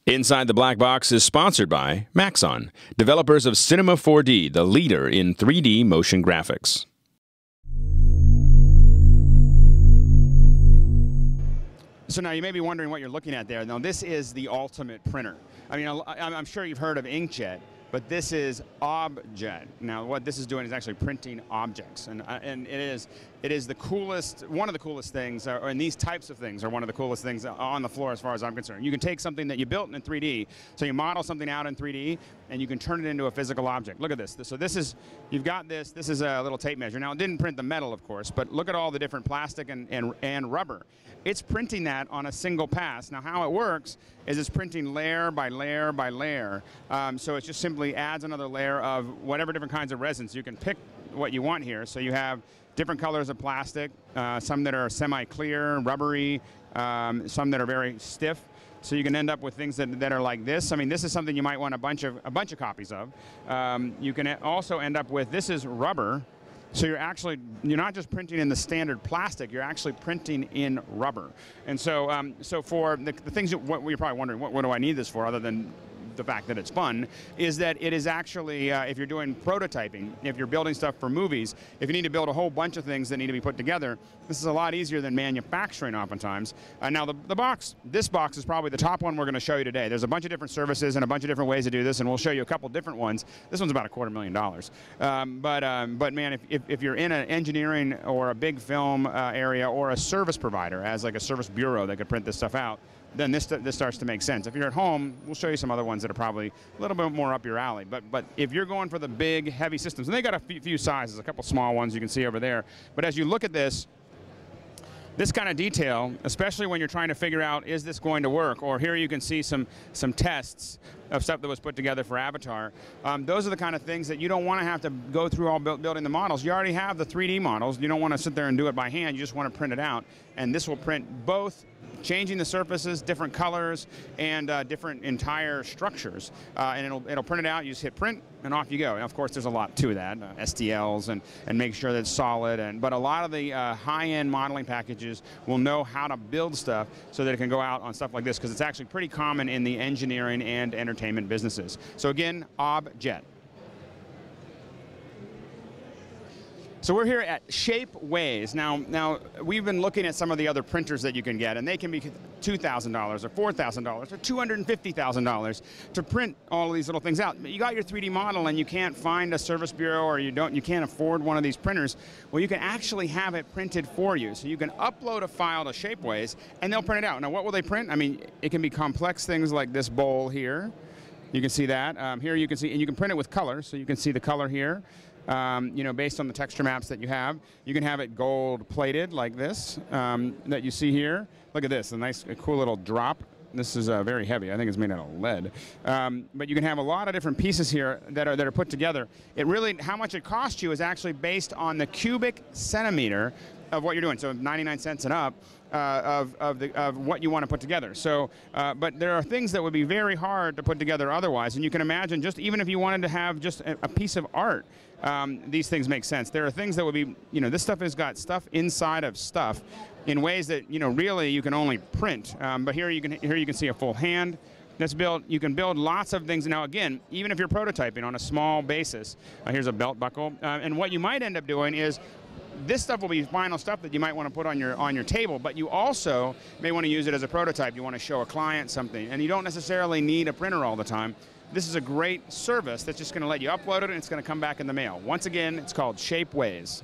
Inside the Black Box is sponsored by Maxon, developers of Cinema 4D, the leader in 3D motion graphics. So now you may be wondering what you're looking at there. Now this is the ultimate printer. I mean, I'm sure you've heard of inkjet, but this is objet. Now what this is doing is actually printing objects, and it is the coolest, one of the coolest things, and these types of things are one of the coolest things on the floor as far as I'm concerned. You can take something that you built in 3D, so you model something out in 3D, and you can turn it into a physical object. Look at this. So this is, you've got this is a little tape measure. Now it didn't print the metal, of course, but look at all the different plastic and rubber. It's printing that on a single pass. Now how it works is it's printing layer by layer by layer. So it just simply adds another layer of whatever different kinds of resins. You can pick what you want here. So you have different colors of plastic, some that are semi-clear, rubbery, some that are very stiff. So you can end up with things that are like this. I mean, this is something you might want a bunch of copies of. You can also end up with, this is rubber. So you're not just printing in the standard plastic, you're actually printing in rubber. And so, so for the things, what you're probably wondering, what do I need this for other than the fact that it's fun, is that it is actually, if you're doing prototyping, if you're building stuff for movies, if you need to build a whole bunch of things that need to be put together, this is a lot easier than manufacturing oftentimes. Now this box is probably the top one we're going to show you today. There's a bunch of different services and a bunch of different ways to do this, and we'll show you a couple different ones. This one's about $250,000. But man, if you're in an engineering or a big film area or a service provider, as like a service bureau that could print this stuff out, then this starts to make sense. If you're at home, we'll show you some other ones that are probably a little bit more up your alley. But if you're going for the big, heavy systems, and they got a few sizes, a couple small ones you can see over there. But as you look at this kind of detail, especially when you're trying to figure out, is this going to work? Or here you can see some tests of stuff that was put together for Avatar. Those are the kind of things that you don't want to have to go through all building the models. You already have the 3D models. You don't want to sit there and do it by hand. You just want to print it out. And this will print both, changing the surfaces, different colors, and different entire structures. And it'll print it out. You just hit print, and off you go. And of course, there's a lot to that, STLs, and make sure that it's solid. But a lot of the high-end modeling packages will know how to build stuff so that it can go out on stuff like this, because it's actually pretty common in the engineering and entertainment businesses. So again, objet. So we're here at Shapeways. Now we've been looking at some of the other printers that you can get, and they can be $2,000 or $4,000 or $250,000 to print all of these little things out. You got your 3D model and you can't find a service bureau, or you can't afford one of these printers. Well, you can actually have it printed for you. So you can upload a file to Shapeways and they'll print it out. Now what will they print? I mean, it can be complex things like this bowl here. You can see that. Here you can see, and you can print it with color, so you can see the color here. You know, based on the texture maps that you have. You can have it gold plated like this that you see here. Look at this, a cool little drop. This is very heavy. I think it's made out of lead. But you can have a lot of different pieces here that are put together. It really, how much it costs you is actually based on the cubic centimeter of what you're doing. So 99 cents and up of what you want to put together. So, but there are things that would be very hard to put together otherwise. And you can imagine, just even if you wanted to have just a piece of art, these things make sense. There are things that would be, you know, this stuff has got stuff inside of stuff in ways that, you know, really you can only print. But here you can see a full hand that's built. You can build lots of things. Now again, even if you're prototyping on a small basis, here's a belt buckle. And what you might end up doing is, this stuff will be final stuff that you might want to put on your table, but you also may want to use it as a prototype. You want to show a client something, and you don't necessarily need a printer all the time. This is a great service that's just going to let you upload it, and it's going to come back in the mail. Once again, it's called Shapeways.